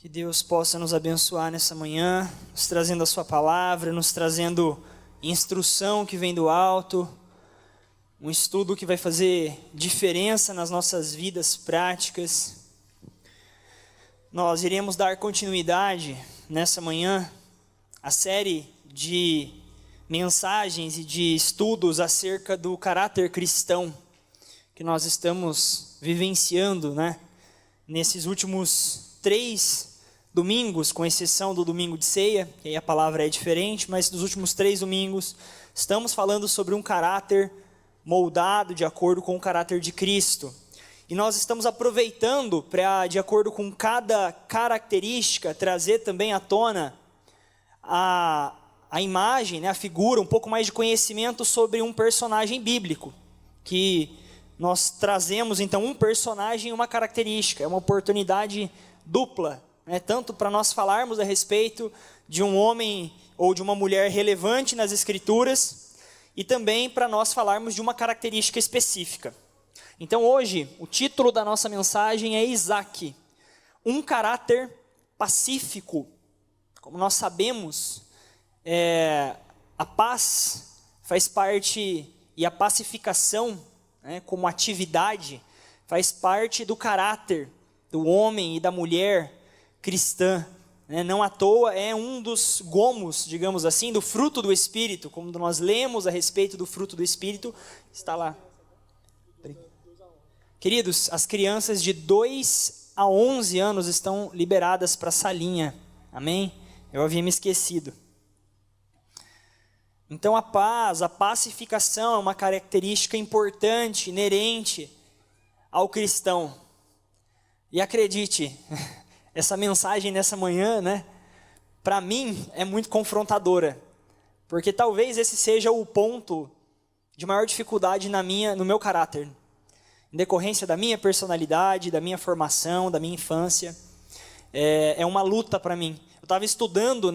Que Deus possa nos abençoar nessa manhã, nos trazendo a sua palavra, nos trazendo instrução que vem do alto, um estudo que vai fazer diferença nas nossas vidas práticas. Nós iremos dar continuidade nessa manhã à série de mensagens e de estudos acerca do caráter cristão que nós estamos vivenciando, nesses últimos 3 domingos, com exceção do domingo de ceia, que aí a palavra é diferente, mas nos últimos 3 domingos estamos falando sobre um caráter moldado de acordo com o caráter de Cristo. E nós estamos aproveitando para, de acordo com cada característica, trazer também à tona a imagem, a figura, um pouco mais de conhecimento sobre um personagem bíblico, que nós trazemos então um personagem e uma característica. É uma oportunidade dupla, tanto para nós falarmos a respeito de um homem ou de uma mulher relevante nas Escrituras, e também para nós falarmos de uma característica específica. Então hoje, o título da nossa mensagem é Isaac, um caráter pacífico. Como nós sabemos, a paz faz parte, e a pacificação, como atividade, faz parte do caráter do homem e da mulher cristã. Não à toa é um dos gomos, digamos assim, do fruto do Espírito. Como nós lemos a respeito do fruto do Espírito, está lá. Queridos, as crianças de 2 a 11 anos estão liberadas para a salinha. Amém? Eu havia me esquecido. Então a paz, a pacificação é uma característica importante, inerente ao cristão. E acredite, essa mensagem nessa manhã, para mim é muito confrontadora. Porque talvez esse seja o ponto de maior dificuldade no meu caráter. Em decorrência da minha personalidade, da minha formação, da minha infância. É uma luta para mim. Eu estava estudando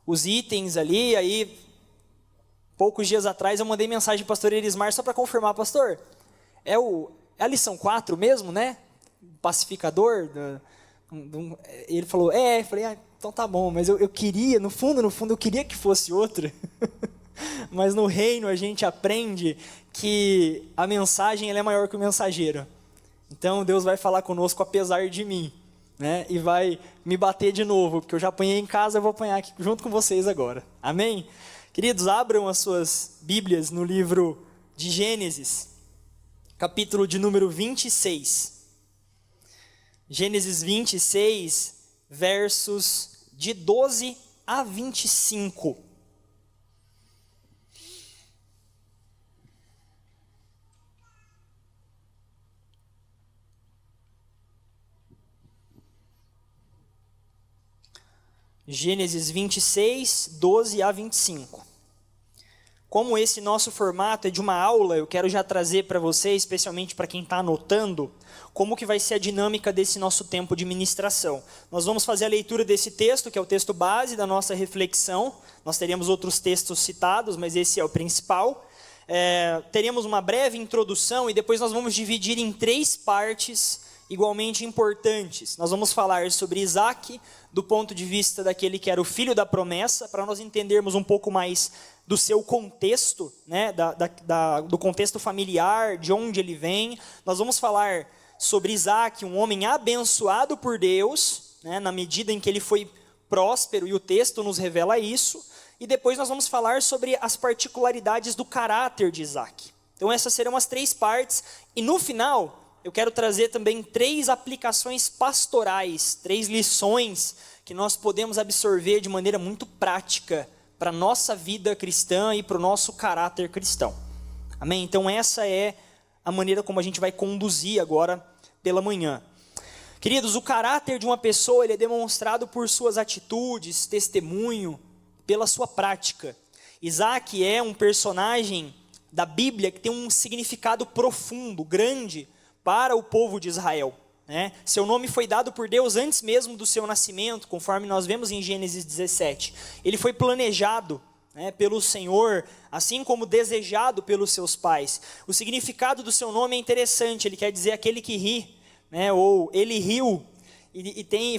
os itens ali, aí poucos dias atrás eu mandei mensagem para o pastor Elismar só para confirmar, pastor, é a lição 4 mesmo, pacificador? Ele falou, eu falei, então tá bom, mas eu queria, no fundo, eu queria que fosse outra. Mas no reino a gente aprende que a mensagem ela é maior que o mensageiro. Então Deus vai falar conosco apesar de mim, e vai me bater de novo, porque eu já apanhei em casa, eu vou apanhar aqui junto com vocês agora. Amém? Queridos, abram as suas Bíblias no livro de Gênesis, capítulo de número 26. Gênesis 26, versos de 12 a 25. Gênesis 26, 12 a 25. Como esse nosso formato é de uma aula, eu quero já trazer para você, especialmente para quem está anotando, como que vai ser a dinâmica desse nosso tempo de ministração. Nós vamos fazer a leitura desse texto, que é o texto base da nossa reflexão. Nós teremos outros textos citados, mas esse é o principal. Teremos uma breve introdução e depois nós vamos dividir em 3 partes igualmente importantes. Nós vamos falar sobre Isaac, do ponto de vista daquele que era o filho da promessa, para nós entendermos um pouco mais do seu contexto, do contexto familiar, de onde ele vem. Nós vamos falar sobre Isaac, um homem abençoado por Deus, na medida em que ele foi próspero, e o texto nos revela isso. E depois nós vamos falar sobre as particularidades do caráter de Isaac. Então essas serão as 3 partes, e no final eu quero trazer também 3 aplicações pastorais, 3 lições que nós podemos absorver de maneira muito prática para a nossa vida cristã e para o nosso caráter cristão. Amém? Então essa é a maneira como a gente vai conduzir agora pela manhã. Queridos, o caráter de uma pessoa ele é demonstrado por suas atitudes, testemunho, pela sua prática. Isaac é um personagem da Bíblia que tem um significado profundo, grande, para o povo de Israel. Seu nome foi dado por Deus antes mesmo do seu nascimento, conforme nós vemos em Gênesis 17. Ele foi planejado pelo Senhor, assim como desejado pelos seus pais. O significado do seu nome é interessante, ele quer dizer aquele que ri, ou ele riu.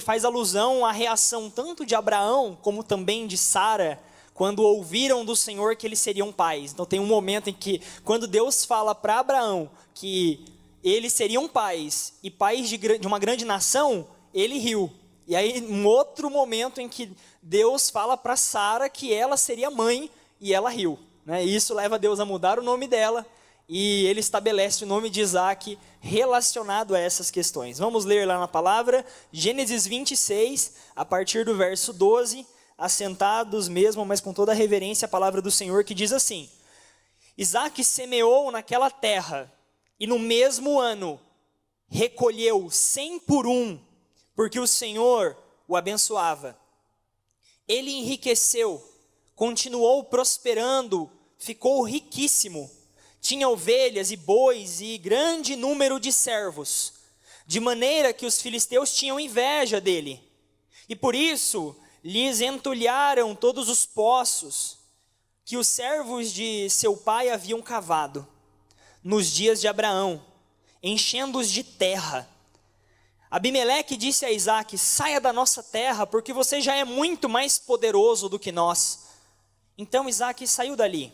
faz alusão à reação tanto de Abraão como também de Sara, quando ouviram do Senhor que eles seriam pais. Então tem um momento em que, quando Deus fala para Abraão que eles seriam pais, e pais de uma grande nação, ele riu. E aí, um outro momento em que Deus fala para Sara que ela seria mãe, e ela riu, né? E isso leva Deus a mudar o nome dela, e ele estabelece o nome de Isaac relacionado a essas questões. Vamos ler lá na palavra, Gênesis 26, a partir do verso 12, assentados mesmo, mas com toda a reverência, a palavra do Senhor, que diz assim: Isaac semeou naquela terra, e no mesmo ano recolheu 100 por um, porque o Senhor o abençoava. Ele enriqueceu, continuou prosperando, ficou riquíssimo. Tinha ovelhas e bois e grande número de servos, de maneira que os filisteus tinham inveja dele. E por isso lhes entulharam todos os poços que os servos de seu pai haviam cavado nos dias de Abraão, enchendo-os de terra. Abimeleque disse a Isaac: saia da nossa terra, porque você já é muito mais poderoso do que nós. Então Isaac saiu dali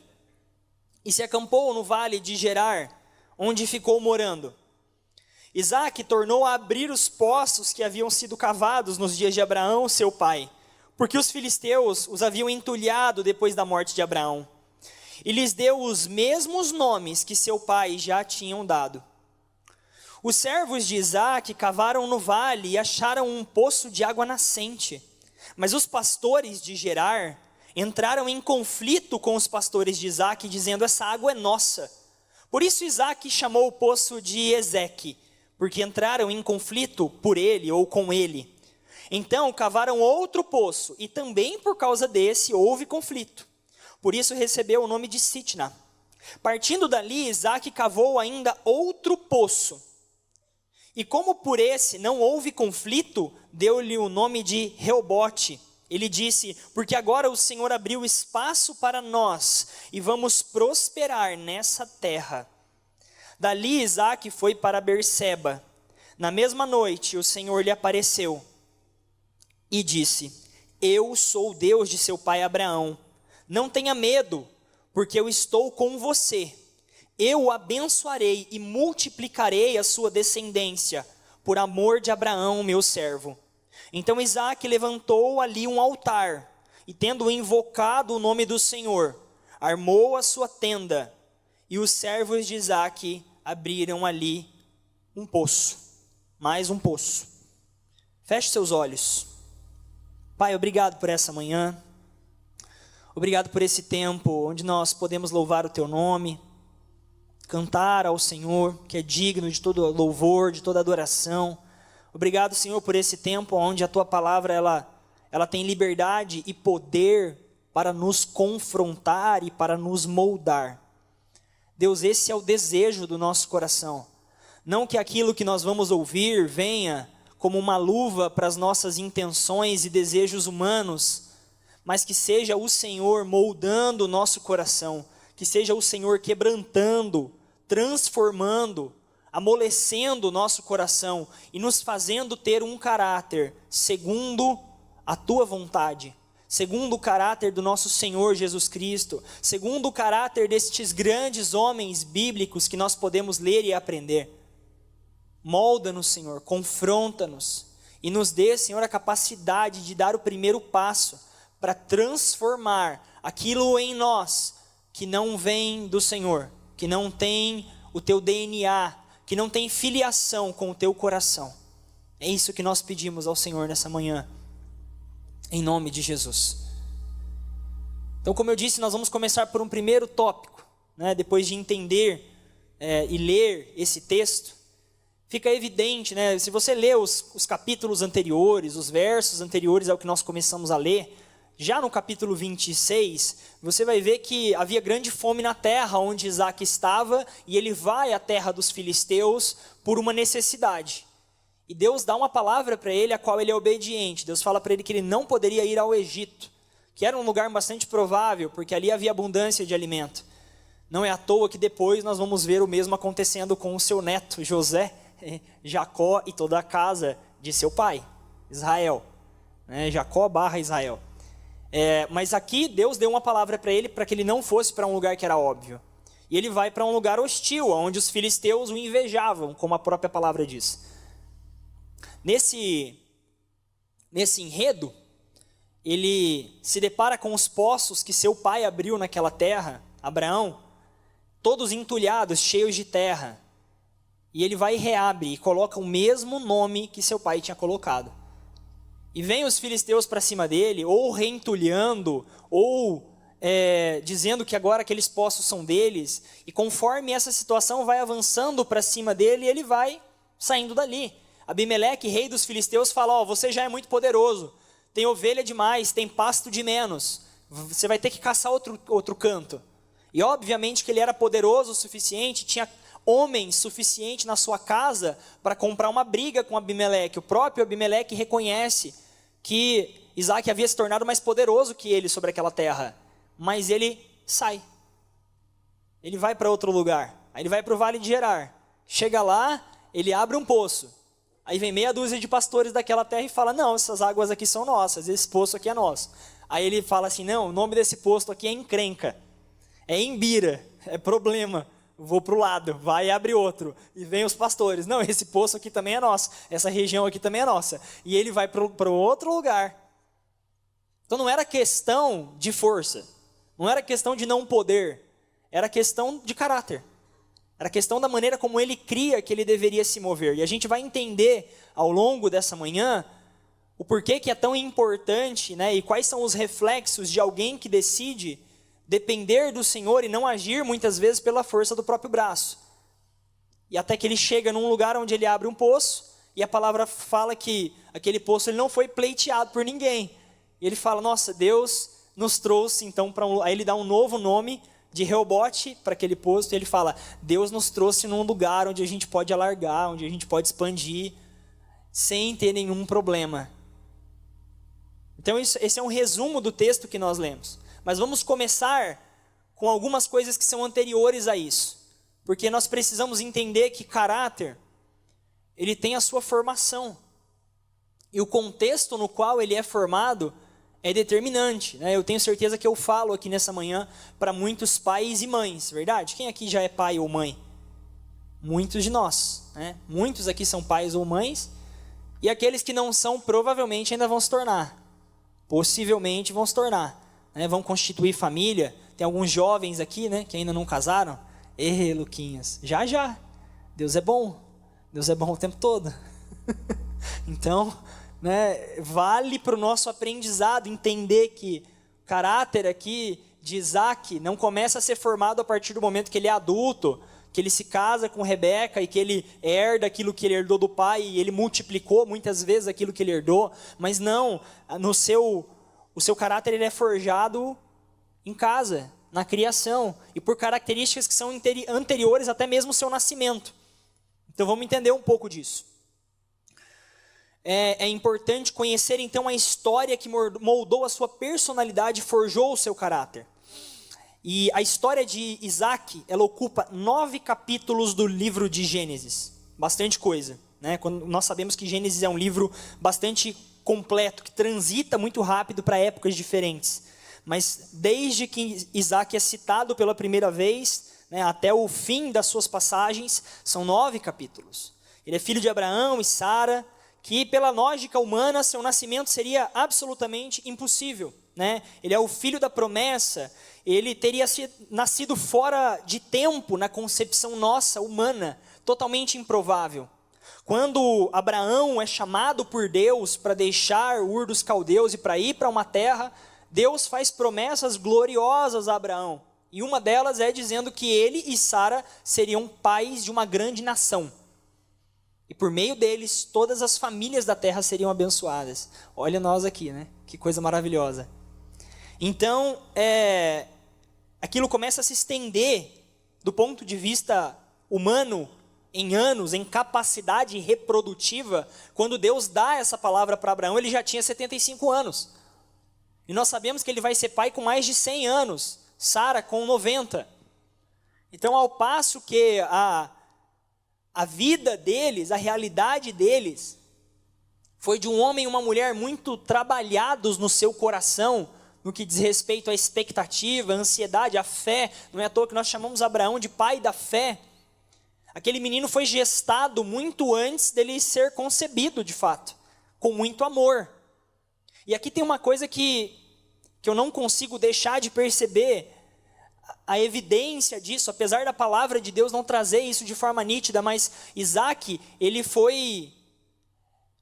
e se acampou no vale de Gerar, onde ficou morando. Isaac tornou a abrir os poços que haviam sido cavados nos dias de Abraão, seu pai, porque os filisteus os haviam entulhado depois da morte de Abraão. E lhes deu os mesmos nomes que seu pai já tinham dado. Os servos de Isaac cavaram no vale e acharam um poço de água nascente. Mas os pastores de Gerar entraram em conflito com os pastores de Isaac, dizendo: essa água é nossa. Por isso Isaac chamou o poço de Ezeque, porque entraram em conflito por ele ou com ele. Então cavaram outro poço, e também por causa desse houve conflito. Por isso recebeu o nome de Sitna. Partindo dali, Isaac cavou ainda outro poço. E como por esse não houve conflito, deu-lhe o nome de Reobote. Ele disse: porque agora o Senhor abriu espaço para nós, e vamos prosperar nessa terra. Dali Isaac foi para Berseba. Na mesma noite o Senhor lhe apareceu e disse: eu sou o Deus de seu pai Abraão. Não tenha medo, porque eu estou com você. Eu o abençoarei e multiplicarei a sua descendência, por amor de Abraão, meu servo. Então Isaac levantou ali um altar, e tendo invocado o nome do Senhor, armou a sua tenda, e os servos de Isaac abriram ali um poço, mais um poço. Feche seus olhos. Pai, obrigado por essa manhã. Obrigado por esse tempo onde nós podemos louvar o teu nome, cantar ao Senhor, que é digno de todo louvor, de toda adoração. Obrigado, Senhor, por esse tempo onde a tua palavra ela tem liberdade e poder para nos confrontar e para nos moldar. Deus, esse é o desejo do nosso coração. Não que aquilo que nós vamos ouvir venha como uma luva para as nossas intenções e desejos humanos, mas que seja o Senhor moldando o nosso coração, que seja o Senhor quebrantando, transformando, amolecendo o nosso coração e nos fazendo ter um caráter segundo a tua vontade, segundo o caráter do nosso Senhor Jesus Cristo, segundo o caráter destes grandes homens bíblicos que nós podemos ler e aprender. Molda-nos, Senhor, confronta-nos e nos dê, Senhor, a capacidade de dar o primeiro passo para transformar aquilo em nós que não vem do Senhor, que não tem o teu DNA, que não tem filiação com o teu coração. É isso que nós pedimos ao Senhor nessa manhã, em nome de Jesus. Então, como eu disse, nós vamos começar por um primeiro tópico, né? Depois de entender e ler esse texto, fica evidente, né? Se você lê os capítulos anteriores, os versos anteriores ao que nós começamos a ler, já no capítulo 26, você vai ver que havia grande fome na terra onde Isaac estava, e ele vai à terra dos filisteus por uma necessidade. E Deus dá uma palavra para ele, a qual ele é obediente. Deus fala para ele que ele não poderia ir ao Egito, que era um lugar bastante provável, porque ali havia abundância de alimento. Não é à toa que depois nós vamos ver o mesmo acontecendo com o seu neto, José, Jacó e toda a casa de seu pai. Israel, né? Jacó / Israel. Mas aqui Deus deu uma palavra para ele, para que ele não fosse para um lugar que era óbvio. E ele vai para um lugar hostil, onde os filisteus o invejavam, como a própria palavra diz. Nesse enredo, ele se depara com os poços que seu pai abriu naquela terra, Abraão, todos entulhados, cheios de terra. E ele vai e reabre e coloca o mesmo nome que seu pai tinha colocado. E vem os filisteus para cima dele, ou reentulhando, ou dizendo que agora aqueles poços são deles. E conforme essa situação vai avançando para cima dele, ele vai saindo dali. Abimeleque, rei dos filisteus, fala: você já é muito poderoso, tem ovelha demais, tem pasto de menos, você vai ter que caçar outro canto. E obviamente que ele era poderoso o suficiente, tinha homens suficiente na sua casa para comprar uma briga com Abimeleque. O próprio Abimeleque reconhece que Isaac havia se tornado mais poderoso que ele sobre aquela terra, mas ele sai, ele vai para outro lugar. Aí ele vai para o Vale de Gerar, chega lá, ele abre um poço, aí vem meia dúzia de pastores daquela terra e fala: não, essas águas aqui são nossas, esse poço aqui é nosso. Aí ele fala assim: não, o nome desse poço aqui é encrenca, é embira, é problema, vou para o lado, vai e abre outro. E vem os pastores: não, esse poço aqui também é nosso, essa região aqui também é nossa. E ele vai para outro lugar. Então não era questão de força, não era questão de não poder, era questão de caráter. Era questão da maneira como ele cria que ele deveria se mover. E a gente vai entender ao longo dessa manhã o porquê que é tão importante, né, e quais são os reflexos de alguém que decide depender do Senhor e não agir muitas vezes pela força do próprio braço. E até que ele chega num lugar onde ele abre um poço, e a palavra fala que aquele poço ele não foi pleiteado por ninguém. E ele fala: nossa, Deus nos trouxe então para aí ele dá um novo nome de Reobote para aquele poço, e ele fala: Deus nos trouxe num lugar onde a gente pode alargar, onde a gente pode expandir, sem ter nenhum problema. Então esse é um resumo do texto que nós lemos. Mas vamos começar com algumas coisas que são anteriores a isso. Porque nós precisamos entender que caráter, ele tem a sua formação. E o contexto no qual ele é formado é determinante, né? Eu tenho certeza que eu falo aqui nessa manhã para muitos pais e mães, verdade? Quem aqui já é pai ou mãe? Muitos de nós, né? Muitos aqui são pais ou mães. E aqueles que não são, provavelmente ainda vão se tornar. Possivelmente vão se tornar. Vão constituir família. Tem alguns jovens aqui, né, que ainda não casaram. Luquinhas, já. Deus é bom o tempo todo. Então, né, vale para o nosso aprendizado entender que o caráter aqui de Isaac não começa a ser formado a partir do momento que ele é adulto, que ele se casa com Rebeca e que ele herda aquilo que ele herdou do pai e ele multiplicou muitas vezes aquilo que ele herdou, mas não, o seu caráter ele é forjado em casa, na criação, e por características que são anteriores até mesmo ao seu nascimento. Então vamos entender um pouco disso. É importante conhecer então a história que moldou a sua personalidade e forjou o seu caráter. E a história de Isaac, ela ocupa 9 capítulos do livro de Gênesis. Bastante coisa, né? Nós sabemos que Gênesis é um livro bastante completo, que transita muito rápido para épocas diferentes. Mas desde que Isaac é citado pela primeira vez, né, até o fim das suas passagens, são 9 capítulos. Ele é filho de Abraão e Sara, que pela lógica humana, seu nascimento seria absolutamente impossível, né? Ele é o filho da promessa, ele teria nascido fora de tempo na concepção nossa, humana, totalmente improvável. Quando Abraão é chamado por Deus para deixar Ur dos Caldeus e para ir para uma terra, Deus faz promessas gloriosas a Abraão. E uma delas é dizendo que ele e Sara seriam pais de uma grande nação. E por meio deles, todas as famílias da terra seriam abençoadas. Olha nós aqui, né? Que coisa maravilhosa. Então, aquilo começa a se estender do ponto de vista humano, em anos, em capacidade reprodutiva. Quando Deus dá essa palavra para Abraão, ele já tinha 75 anos. E nós sabemos que ele vai ser pai com mais de 100 anos. Sara com 90. Então, ao passo que a vida deles, a realidade deles, foi de um homem e uma mulher muito trabalhados no seu coração, no que diz respeito à expectativa, à ansiedade, à fé. Não é à toa que nós chamamos Abraão de pai da fé. Aquele menino foi gestado muito antes dele ser concebido, de fato, com muito amor. E aqui tem uma coisa que eu não consigo deixar de perceber, a evidência disso, apesar da palavra de Deus não trazer isso de forma nítida, mas Isaac, ele foi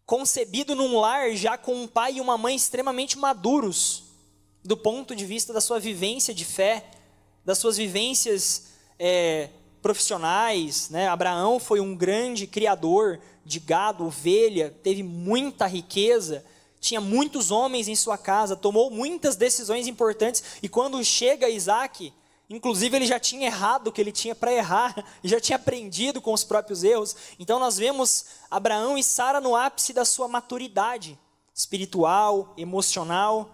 concebido num lar já com um pai e uma mãe extremamente maduros, do ponto de vista da sua vivência de fé, das suas vivências profissionais, né? Abraão foi um grande criador de gado, ovelha, teve muita riqueza, tinha muitos homens em sua casa, tomou muitas decisões importantes, e quando chega Isaac, inclusive ele já tinha errado o que ele tinha para errar, e já tinha aprendido com os próprios erros. Então nós vemos Abraão e Sara no ápice da sua maturidade espiritual, emocional,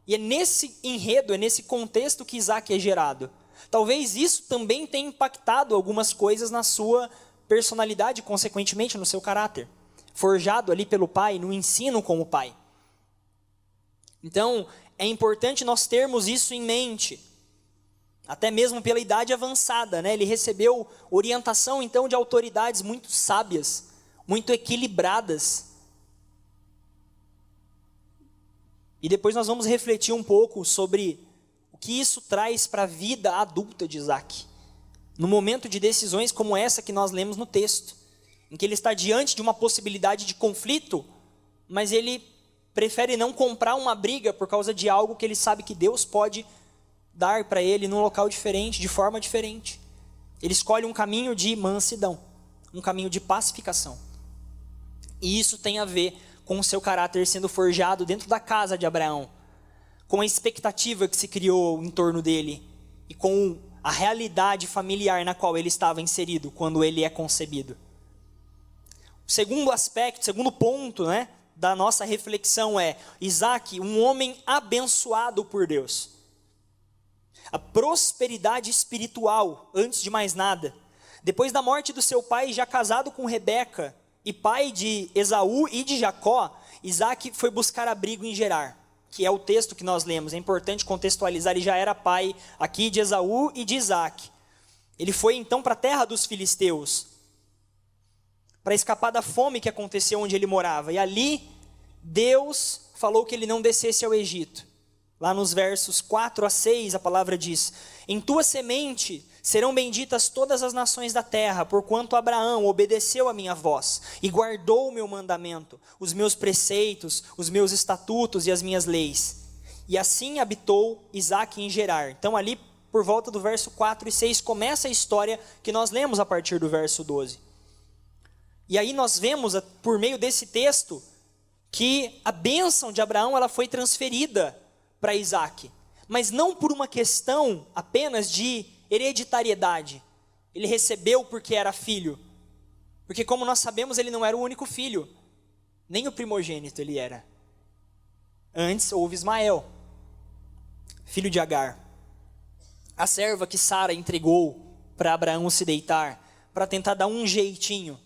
e é nesse enredo, é nesse contexto que Isaac é gerado. Talvez isso também tenha impactado algumas coisas na sua personalidade, consequentemente no seu caráter, forjado ali pelo pai, no ensino com o pai. Então, é importante nós termos isso em mente, até mesmo pela idade avançada, né? Ele recebeu orientação, então, de autoridades muito sábias, muito equilibradas. E depois nós vamos refletir um pouco sobre o que isso traz para a vida adulta de Isaac, no momento de decisões como essa que nós lemos no texto, em que ele está diante de uma possibilidade de conflito, mas ele prefere não comprar uma briga por causa de algo que ele sabe que Deus pode dar para ele num local diferente, de forma diferente. Ele escolhe um caminho de mansidão, um caminho de pacificação. E isso tem a ver com o seu caráter sendo forjado dentro da casa de Abraão, com a expectativa que se criou em torno dele e com a realidade familiar na qual ele estava inserido quando ele é concebido. O segundo aspecto, o segundo ponto, né, da nossa reflexão é Isaac, um homem abençoado por Deus. A prosperidade espiritual, antes de mais nada. Depois da morte do seu pai, já casado com Rebeca, e pai de Esaú e de Jacó, Isaac foi buscar abrigo em Gerar, que é o texto que nós lemos. É importante contextualizar, ele já era pai aqui de Esaú e de Isaac. Ele foi então para a terra dos filisteus, para escapar da fome que aconteceu onde ele morava. E ali, Deus falou que ele não descesse ao Egito. Lá nos versos 4 a 6, a palavra diz: em tua semente serão benditas todas as nações da terra, porquanto Abraão obedeceu a minha voz e guardou o meu mandamento, os meus preceitos, os meus estatutos e as minhas leis. E assim habitou Isaac em Gerar. Então ali, por volta do verso 4 e 6, começa a história que nós lemos a partir do verso 12. E aí nós vemos, por meio desse texto, que a bênção de Abraão ela foi transferida para Isaac, mas não por uma questão apenas de hereditariedade. Ele recebeu porque era filho, porque como nós sabemos ele não era o único filho, nem o primogênito ele era. Antes houve Ismael, filho de Agar, a serva que Sara entregou para Abraão se deitar, para tentar dar um jeitinho.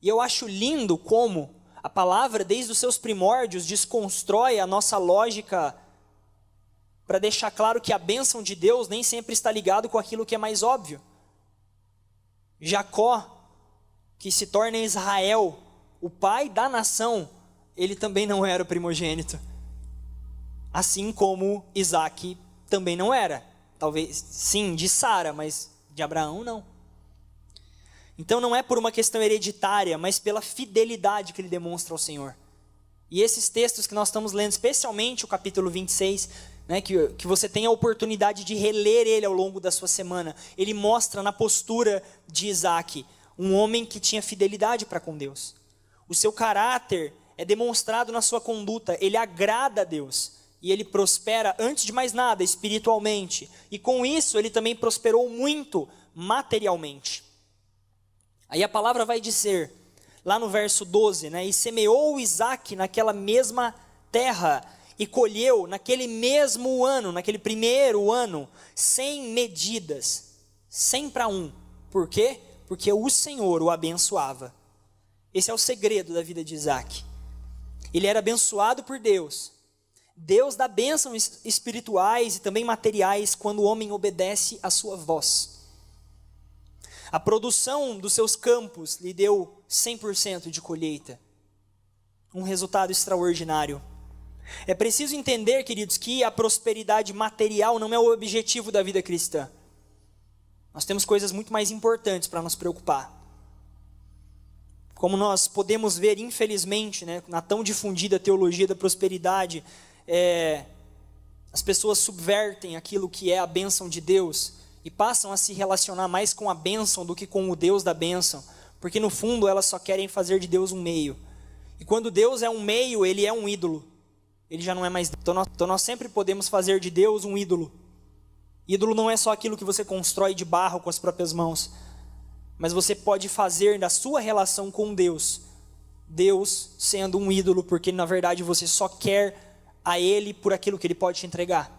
E eu acho lindo como a palavra, desde os seus primórdios, desconstrói a nossa lógica para deixar claro que a bênção de Deus nem sempre está ligado com aquilo que é mais óbvio. Jacó, que se torna Israel, o pai da nação, ele também não era o primogênito. Assim como Isaac também não era. Talvez, sim, de Sara, mas de Abraão não. Então não é por uma questão hereditária, mas pela fidelidade que ele demonstra ao Senhor. E esses textos que nós estamos lendo, especialmente o capítulo 26, né, que você tem a oportunidade de reler ele ao longo da sua semana, ele mostra na postura de Isaac, um homem que tinha fidelidade para com Deus. O seu caráter é demonstrado na sua conduta, ele agrada a Deus. E ele prospera, antes de mais nada, espiritualmente. E com isso ele também prosperou muito materialmente. Aí a palavra vai dizer, lá no verso 12, né? E semeou Isaac naquela mesma terra, e colheu naquele mesmo ano, naquele primeiro ano, 100 medidas, 100 para 1. Por quê? Porque o Senhor o abençoava. Esse é o segredo da vida de Isaac. Ele era abençoado por Deus. Deus dá bênçãos espirituais e também materiais quando o homem obedece à sua voz. A produção dos seus campos lhe deu 100% de colheita. Um resultado extraordinário. É preciso entender, queridos, que a prosperidade material não é o objetivo da vida cristã. Nós temos coisas muito mais importantes para nos preocupar. Como nós podemos ver, infelizmente, na tão difundida teologia da prosperidade, as pessoas subvertem aquilo que é a bênção de Deus e passam a se relacionar mais com a bênção do que com o Deus da bênção, porque no fundo elas só querem fazer de Deus um meio. E quando Deus é um meio, ele é um ídolo. Ele já não é mais. Então nós sempre podemos fazer de Deus um ídolo. Ídolo não é só aquilo que você constrói de barro com as próprias mãos, mas você pode fazer da sua relação com Deus, Deus sendo um ídolo, porque na verdade você só quer a Ele por aquilo que Ele pode te entregar.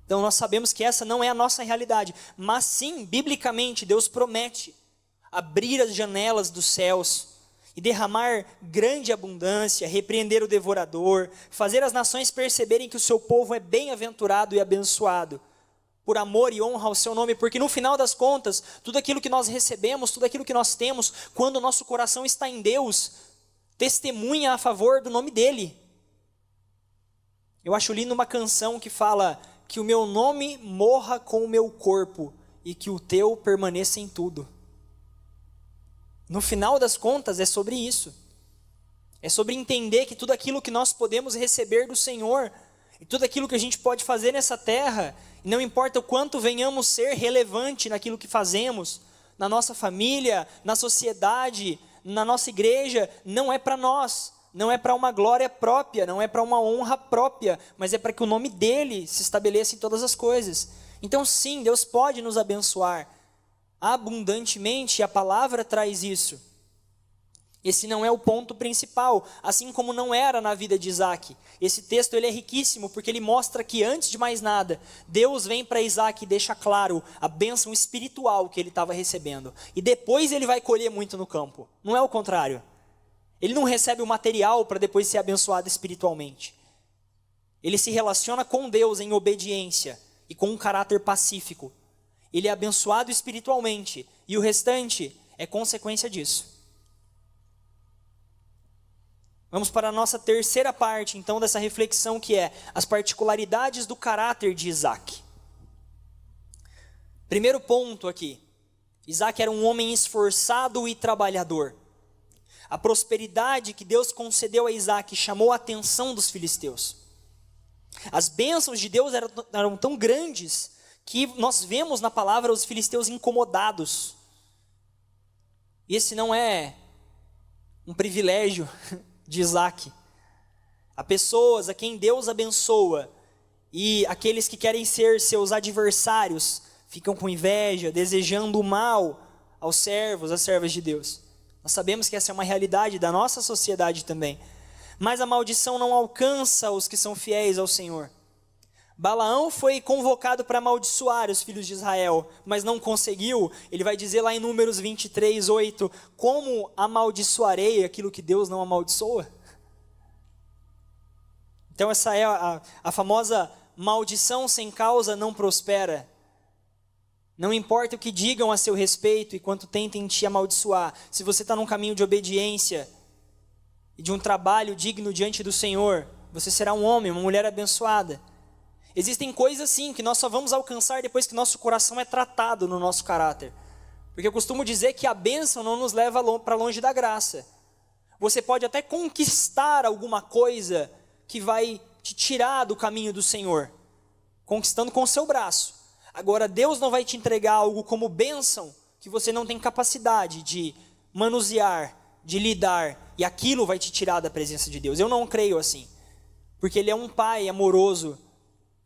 Então nós sabemos que essa não é a nossa realidade, mas sim, biblicamente, Deus promete abrir as janelas dos céus e derramar grande abundância, repreender o devorador, fazer as nações perceberem que o seu povo é bem-aventurado e abençoado, por amor e honra ao seu nome, porque no final das contas, tudo aquilo que nós recebemos, tudo aquilo que nós temos, quando o nosso coração está em Deus, testemunha a favor do nome dEle. Eu acho lindo uma canção que fala que o meu nome morra com o meu corpo e que o teu permaneça em tudo. No final das contas é sobre isso. É sobre entender que tudo aquilo que nós podemos receber do Senhor e tudo aquilo que a gente pode fazer nessa terra, não importa o quanto venhamos ser relevante naquilo que fazemos, na nossa família, na sociedade, na nossa igreja, não é para nós, não é para uma glória própria, não é para uma honra própria, mas é para que o nome dEle se estabeleça em todas as coisas. Então sim, Deus pode nos abençoar abundantemente, e a palavra traz isso. Esse não é o ponto principal, assim como não era na vida de Isaac. Esse texto ele é riquíssimo porque ele mostra que antes de mais nada, Deus vem para Isaac e deixa claro a bênção espiritual que ele estava recebendo. E depois ele vai colher muito no campo, não é o contrário. Ele não recebe o material para depois ser abençoado espiritualmente. Ele se relaciona com Deus em obediência e com um caráter pacífico. Ele é abençoado espiritualmente e o restante é consequência disso. Vamos para a nossa terceira parte, então, dessa reflexão, que é as particularidades do caráter de Isaac. Primeiro ponto aqui, Isaac era um homem esforçado e trabalhador. A prosperidade que Deus concedeu a Isaac chamou a atenção dos filisteus. As bênçãos de Deus eram tão grandes que nós vemos na palavra os filisteus incomodados. E esse não é um privilégio de Isaac. Há pessoas a quem Deus abençoa e aqueles que querem ser seus adversários ficam com inveja, desejando o mal aos servos, às servas de Deus. Nós sabemos que essa é uma realidade da nossa sociedade também. Mas a maldição não alcança os que são fiéis ao Senhor. Balaão foi convocado para amaldiçoar os filhos de Israel, mas não conseguiu. Ele vai dizer lá em Números 23, 8, como amaldiçoarei aquilo que Deus não amaldiçoa? Então essa é a famosa maldição sem causa não prospera. Não importa o que digam a seu respeito e quanto tentem te amaldiçoar, se você está num caminho de obediência e de um trabalho digno diante do Senhor, você será um homem, uma mulher abençoada. Existem coisas sim que nós só vamos alcançar depois que nosso coração é tratado no nosso caráter. Porque eu costumo dizer que a bênção não nos leva para longe da graça. Você pode até conquistar alguma coisa que vai te tirar do caminho do Senhor, conquistando com o seu braço. Agora, Deus não vai te entregar algo como bênção que você não tem capacidade de manusear, de lidar, e aquilo vai te tirar da presença de Deus. Eu não creio assim, porque Ele é um Pai amoroso,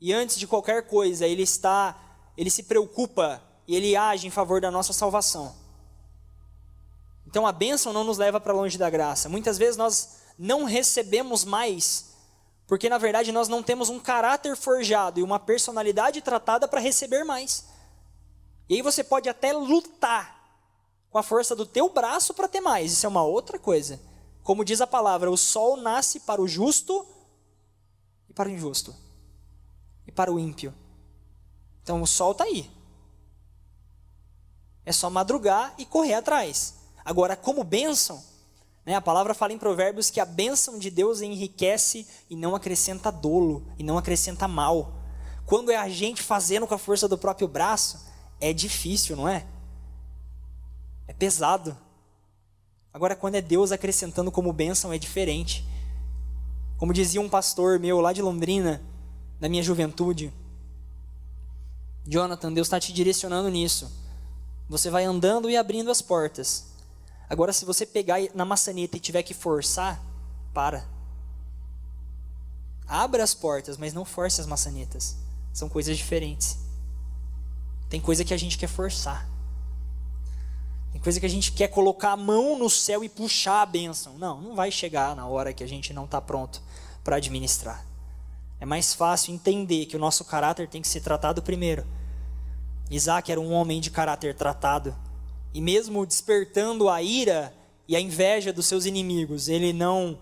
e antes de qualquer coisa, Ele se preocupa e Ele age em favor da nossa salvação. Então a bênção não nos leva para longe da graça. Muitas vezes nós não recebemos mais, porque na verdade nós não temos um caráter forjado e uma personalidade tratada para receber mais. E aí você pode até lutar com a força do teu braço para ter mais, isso é uma outra coisa. Como diz a palavra, o sol nasce para o justo e para o injusto, e para o ímpio. Então o sol está aí. É só madrugar e correr atrás. Agora, como bênção, né, a palavra fala em Provérbios que a bênção de Deus enriquece e não acrescenta dolo, e não acrescenta mal. Quando é a gente fazendo com a força do próprio braço, é difícil, não é? É pesado. Agora, quando é Deus acrescentando como bênção, é diferente. Como dizia um pastor meu lá de Londrina, da minha juventude: Jonathan, Deus está te direcionando nisso. Você vai andando e abrindo as portas. Agora, se você pegar na maçaneta e tiver que forçar, para. Abra as portas, mas não force as maçanetas. São coisas diferentes. Tem coisa que a gente quer forçar. Tem coisa que a gente quer colocar a mão no céu e puxar a bênção. Não vai chegar na hora que a gente não está pronto para administrar. É mais fácil entender que o nosso caráter tem que ser tratado primeiro. Isaac era um homem de caráter tratado. E mesmo despertando a ira e a inveja dos seus inimigos, ele não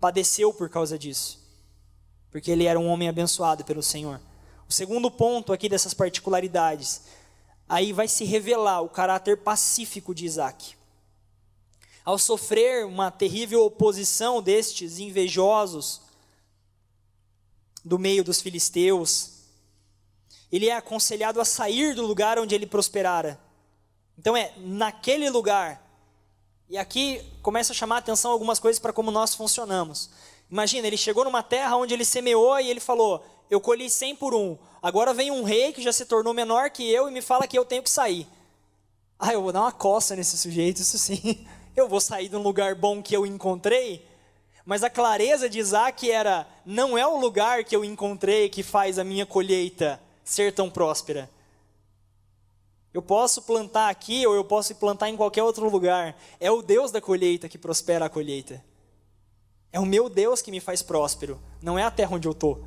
padeceu por causa disso. Porque ele era um homem abençoado pelo Senhor. O segundo ponto aqui dessas particularidades, aí vai se revelar o caráter pacífico de Isaac. Ao sofrer uma terrível oposição destes invejosos do meio dos filisteus, ele é aconselhado a sair do lugar onde ele prosperara. Então naquele lugar. E aqui começa a chamar a atenção algumas coisas para como nós funcionamos. Imagina, ele chegou numa terra onde ele semeou e ele falou: eu colhi 100 por 1. Agora vem um rei que já se tornou menor que eu e me fala que eu tenho que sair. Eu vou dar uma coça nesse sujeito, isso sim. Eu vou sair de um lugar bom que eu encontrei. Mas a clareza de Isaac era: não é o lugar que eu encontrei que faz a minha colheita ser tão próspera. Eu posso plantar aqui ou eu posso plantar em qualquer outro lugar. É o Deus da colheita que prospera a colheita. É o meu Deus que me faz próspero, não é a terra onde eu estou.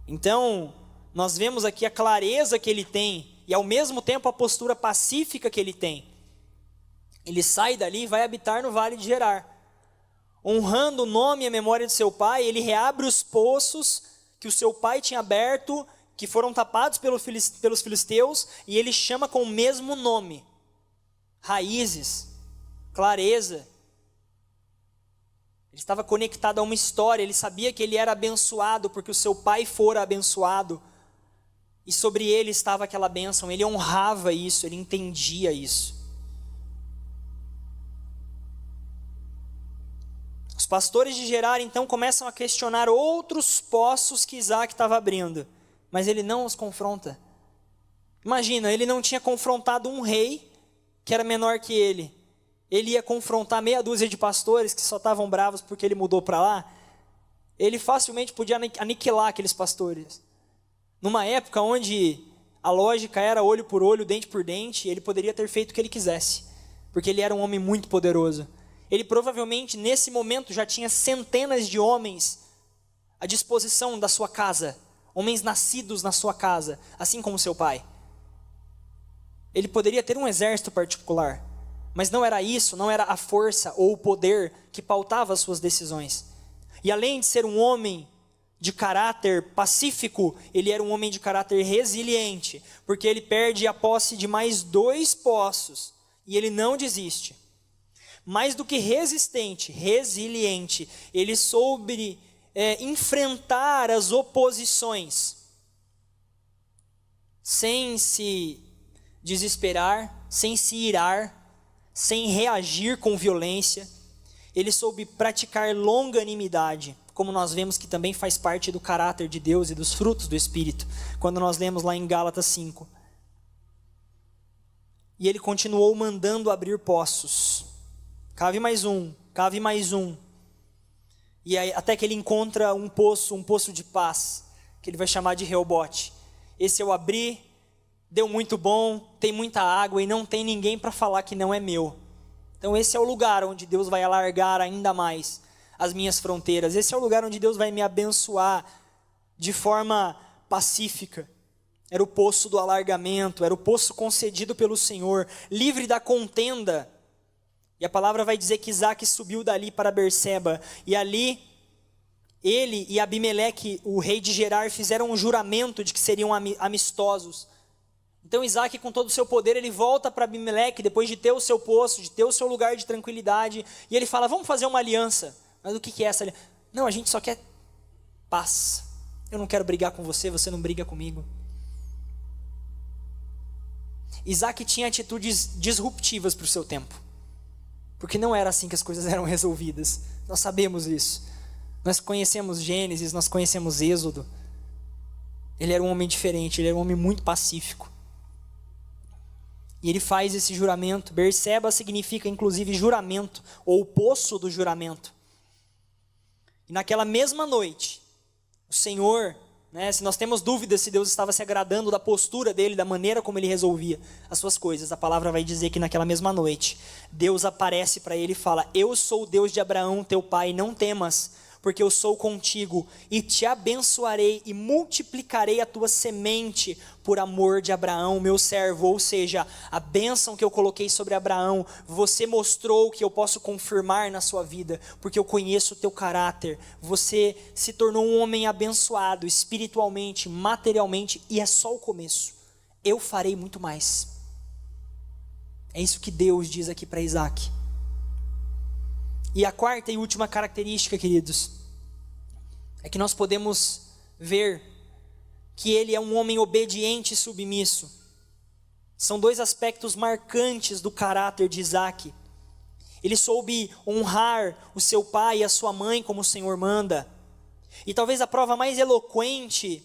Então, nós vemos aqui a clareza que ele tem e ao mesmo tempo a postura pacífica que ele tem. Ele sai dali e vai habitar no vale de Gerar. Honrando o nome e a memória de seu pai, ele reabre os poços que o seu pai tinha aberto, que foram tapados pelos filisteus, e ele chama com o mesmo nome. Raízes, clareza. Ele estava conectado a uma história, ele sabia que ele era abençoado porque o seu pai fora abençoado. E sobre ele estava aquela bênção, ele honrava isso, ele entendia isso. Os pastores de Gerar então começam a questionar outros poços que Isaac estava abrindo, mas ele não os confronta. Imagina, ele não tinha confrontado um rei que era menor que ele. Ele ia confrontar meia dúzia de pastores que só estavam bravos porque ele mudou para lá. Ele facilmente podia aniquilar aqueles pastores. Numa época onde a lógica era olho por olho, dente por dente, ele poderia ter feito o que ele quisesse, porque ele era um homem muito poderoso. Ele provavelmente, nesse momento, já tinha centenas de homens à disposição da sua casa, homens nascidos na sua casa, assim como seu pai. Ele poderia ter um exército particular, mas não era isso, não era a força ou o poder que pautava as suas decisões. E além de ser um homem de caráter pacífico, ele era um homem de caráter resiliente, porque ele perde a posse de mais 2 poços, e ele não desiste. Mais do que resistente, resiliente, ele soube enfrentar as oposições, sem se desesperar, sem se irar, sem reagir com violência. Ele soube praticar longanimidade, como nós vemos que também faz parte do caráter de Deus e dos frutos do Espírito, quando nós lemos lá em Gálatas 5. E ele continuou mandando abrir poços. Cave mais um, cave mais um. E aí, até que ele encontra um poço de paz, que ele vai chamar de Reobote. Esse eu abri, deu muito bom, tem muita água e não tem ninguém para falar que não é meu. Então esse é o lugar onde Deus vai alargar ainda mais as minhas fronteiras. Esse é o lugar onde Deus vai me abençoar de forma pacífica. Era o poço do alargamento, era o poço concedido pelo Senhor, livre da contenda E a palavra vai dizer que Isaac subiu dali para Berseba. E ali, ele e Abimeleque, o rei de Gerar, fizeram um juramento de que seriam amistosos. Então Isaac, com todo o seu poder, ele volta para Abimeleque, depois de ter o seu poço, de ter o seu lugar de tranquilidade. E ele fala, vamos fazer uma aliança. Mas o que é essa aliança? Não, a gente só quer paz. Eu não quero brigar com você, você não briga comigo. Isaac tinha atitudes disruptivas para o seu tempo. Porque não era assim que as coisas eram resolvidas. Nós sabemos isso. Nós conhecemos Gênesis, nós conhecemos Êxodo. Ele era um homem diferente, ele era um homem muito pacífico. E ele faz esse juramento. Berseba significa inclusive juramento, ou o poço do juramento. E naquela mesma noite, o Senhor, se nós temos dúvidas se Deus estava se agradando da postura dele, da maneira como ele resolvia as suas coisas, a palavra vai dizer que naquela mesma noite, Deus aparece para ele e fala, eu sou o Deus de Abraão, teu pai, não temas, porque eu sou contigo, e te abençoarei e multiplicarei a tua semente por amor de Abraão, meu servo. Ou seja, a bênção que eu coloquei sobre Abraão, você mostrou que eu posso confirmar na sua vida, porque eu conheço o teu caráter. Você se tornou um homem abençoado, espiritualmente, materialmente, e é só o começo. Eu farei muito mais. É isso que Deus diz aqui para Isaac. E a quarta e última característica, queridos, é que nós podemos ver que ele é um homem obediente e submisso. São dois aspectos marcantes do caráter de Isaac. Ele soube honrar o seu pai e a sua mãe como o Senhor manda. E talvez a prova mais eloquente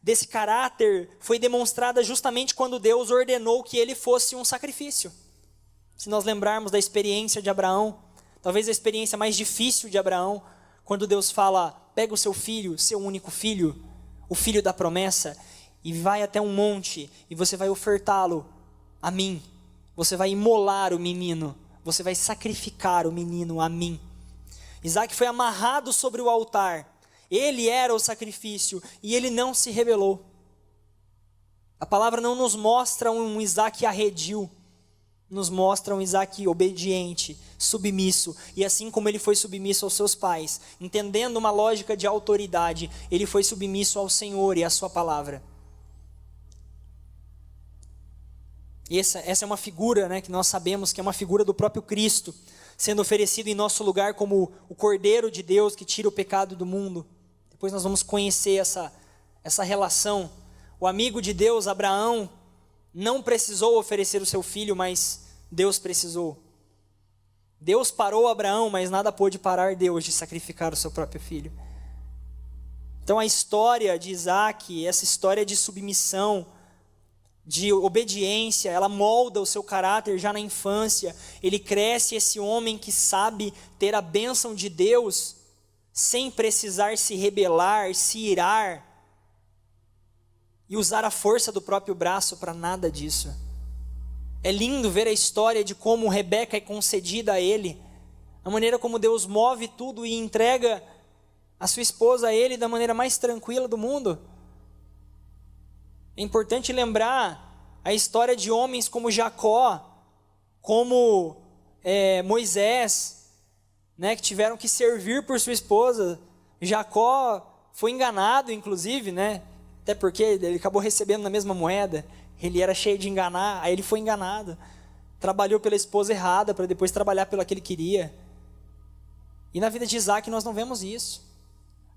desse caráter foi demonstrada justamente quando Deus ordenou que ele fosse um sacrifício. Se nós lembrarmos da experiência de Abraão, talvez a experiência mais difícil de Abraão, quando Deus fala, pega o seu filho, seu único filho, o filho da promessa, e vai até um monte, e você vai ofertá-lo a mim, você vai imolar o menino, você vai sacrificar o menino a mim. Isaac foi amarrado sobre o altar, ele era o sacrifício, e ele não se rebelou. A palavra não nos mostra um Isaac arredio, nos mostra um Isaac obediente, submisso, e assim como ele foi submisso aos seus pais, entendendo uma lógica de autoridade, ele foi submisso ao Senhor e à sua palavra. E essa é uma figura, que nós sabemos que é uma figura do próprio Cristo, sendo oferecido em nosso lugar como o Cordeiro de Deus que tira o pecado do mundo. Depois nós vamos conhecer essa relação. O amigo de Deus, Abraão, não precisou oferecer o seu filho, mas Deus precisou. Deus parou Abraão, mas nada pôde parar Deus de sacrificar o seu próprio filho. Então a história de Isaac, essa história de submissão, de obediência, ela molda o seu caráter já na infância. Ele cresce esse homem que sabe ter a bênção de Deus, sem precisar se rebelar, se irar, e usar a força do próprio braço para nada disso. É lindo ver a história de como Rebeca é concedida a ele, a maneira como Deus move tudo e entrega a sua esposa a ele da maneira mais tranquila do mundo. É importante lembrar a história de homens como Jacó, como Moisés, que tiveram que servir por sua esposa. Jacó foi enganado, inclusive, até porque ele acabou recebendo na mesma moeda, ele era cheio de enganar, aí ele foi enganado, trabalhou pela esposa errada, para depois trabalhar pelo que ele queria. E na vida de Isaac nós não vemos isso,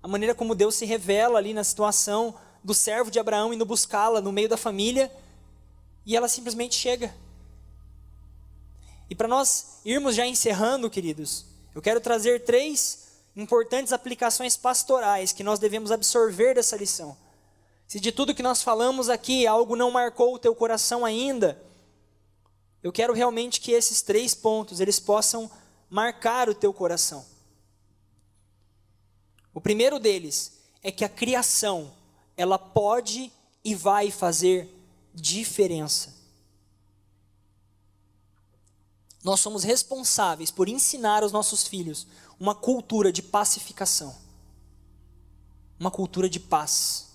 a maneira como Deus se revela ali na situação do servo de Abraão indo buscá-la no meio da família, e ela simplesmente chega. E para nós irmos já encerrando, queridos, eu quero trazer 3 importantes aplicações pastorais que nós devemos absorver dessa lição. Se de tudo que nós falamos aqui, algo não marcou o teu coração ainda, eu quero realmente que esses 3 pontos, eles possam marcar o teu coração. O primeiro deles é que a criação, ela pode e vai fazer diferença. Nós somos responsáveis por ensinar aos nossos filhos uma cultura de pacificação, uma cultura de paz.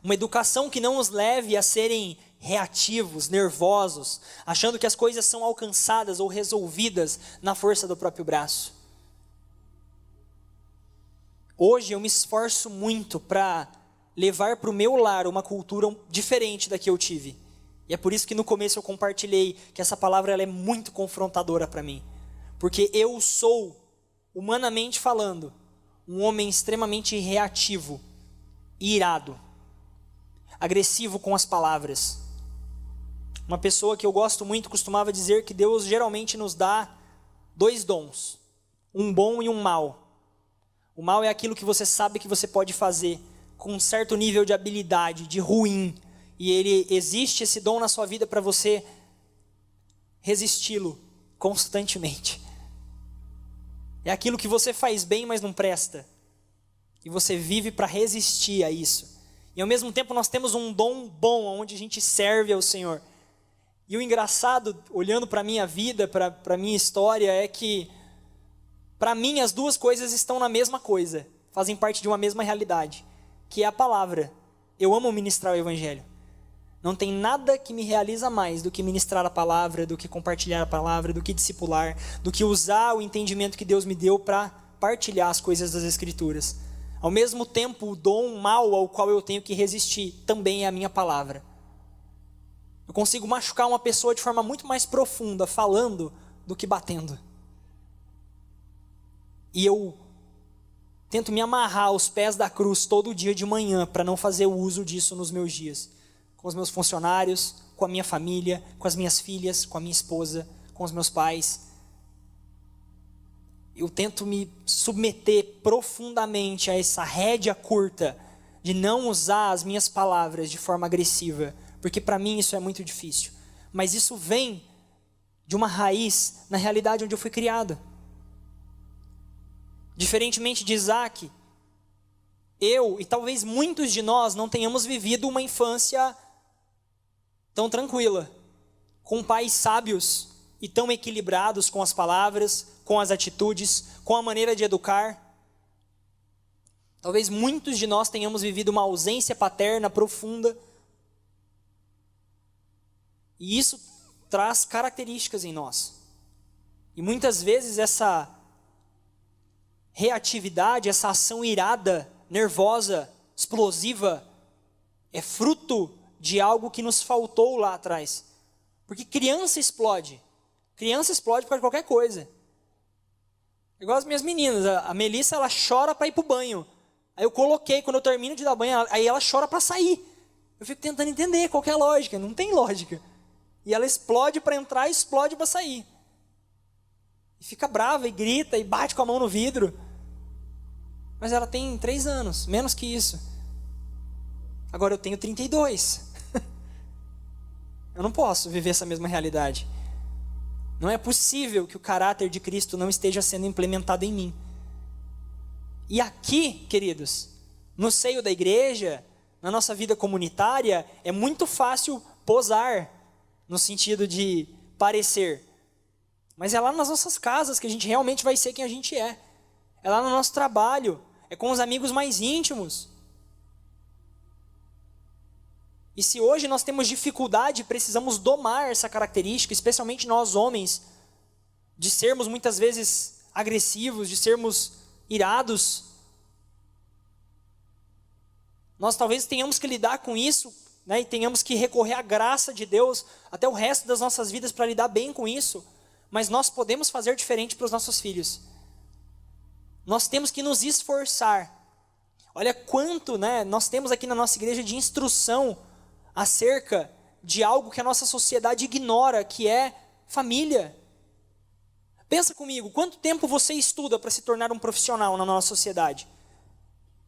Uma educação que não os leve a serem reativos, nervosos, achando que as coisas são alcançadas ou resolvidas na força do próprio braço. Hoje eu me esforço muito para levar para o meu lar uma cultura diferente da que eu tive. E é por isso que no começo eu compartilhei que essa palavra ela é muito confrontadora para mim. Porque eu sou, humanamente falando, um homem extremamente reativo, irado, agressivo com as palavras. Uma pessoa que eu gosto muito costumava dizer que Deus geralmente nos dá 2 dons, um bom e um mau. O mal é aquilo que você sabe que você pode fazer com um certo nível de habilidade, de ruim, e existe esse dom na sua vida para você resisti-lo constantemente. É aquilo que você faz bem, mas não presta. E você vive para resistir a isso. E ao mesmo tempo nós temos um dom bom, onde a gente serve ao Senhor. E o engraçado, olhando para a minha vida, para a minha história, é que, para mim, as duas coisas estão na mesma coisa. Fazem parte de uma mesma realidade, que é a palavra. Eu amo ministrar o Evangelho. Não tem nada que me realiza mais do que ministrar a palavra, do que compartilhar a palavra, do que discipular, do que usar o entendimento que Deus me deu para partilhar as coisas das Escrituras. Ao mesmo tempo, o dom mau ao qual eu tenho que resistir também é a minha palavra. Eu consigo machucar uma pessoa de forma muito mais profunda falando do que batendo. E eu tento me amarrar aos pés da cruz todo dia de manhã para não fazer uso disso nos meus dias. Com os meus funcionários, com a minha família, com as minhas filhas, com a minha esposa, com os meus pais. Eu tento me submeter profundamente a essa rédea curta de não usar as minhas palavras de forma agressiva, porque para mim isso é muito difícil. Mas isso vem de uma raiz na realidade onde eu fui criado. Diferentemente de Isaac, eu e talvez muitos de nós não tenhamos vivido uma infância tão tranquila, com pais sábios e tão equilibrados com as palavras, com as atitudes, com a maneira de educar. Talvez muitos de nós tenhamos vivido uma ausência paterna profunda. E isso traz características em nós. E muitas vezes essa reatividade, essa ação irada, nervosa, explosiva, é fruto de algo que nos faltou lá atrás. Porque criança explode. Criança explode por causa de qualquer coisa. Igual as minhas meninas, a Melissa, ela chora para ir pro banho. Aí eu coloquei, quando eu termino de dar banho, aí ela chora para sair. Eu fico tentando entender qual que é a lógica, não tem lógica. E ela explode para entrar e explode para sair. E fica brava e grita e bate com a mão no vidro. Mas ela tem 3 anos, menos que isso. Agora eu tenho 32. Eu não posso viver essa mesma realidade. Não é possível que o caráter de Cristo não esteja sendo implementado em mim. E aqui, queridos, no seio da igreja, na nossa vida comunitária, é muito fácil posar, no sentido de parecer. Mas é lá nas nossas casas que a gente realmente vai ser quem a gente é. É lá no nosso trabalho, é com os amigos mais íntimos. E se hoje nós temos dificuldade, precisamos domar essa característica, especialmente nós homens, de sermos muitas vezes agressivos, de sermos irados. Nós talvez tenhamos que lidar com isso, né, e tenhamos que recorrer à graça de Deus até o resto das nossas vidas para lidar bem com isso. Mas nós podemos fazer diferente para os nossos filhos. Nós temos que nos esforçar. Olha quanto, né, nós temos aqui na nossa igreja de instrução acerca de algo que a nossa sociedade ignora, que é família. Pensa comigo, quanto tempo você estuda para se tornar um profissional na nossa sociedade?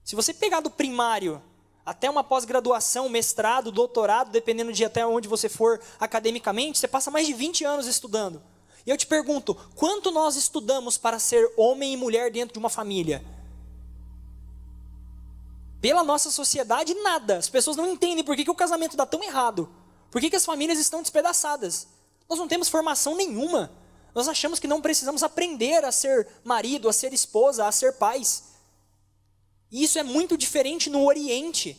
Se você pegar do primário até uma pós-graduação, mestrado, doutorado, dependendo de até onde você for academicamente, você passa mais de 20 anos estudando. E eu te pergunto, quanto nós estudamos para ser homem e mulher dentro de uma família? Pela nossa sociedade, nada. As pessoas não entendem por que o casamento dá tão errado. Por que as famílias estão despedaçadas. Nós não temos formação nenhuma. Nós achamos que não precisamos aprender a ser marido, a ser esposa, a ser pais. E isso é muito diferente no Oriente.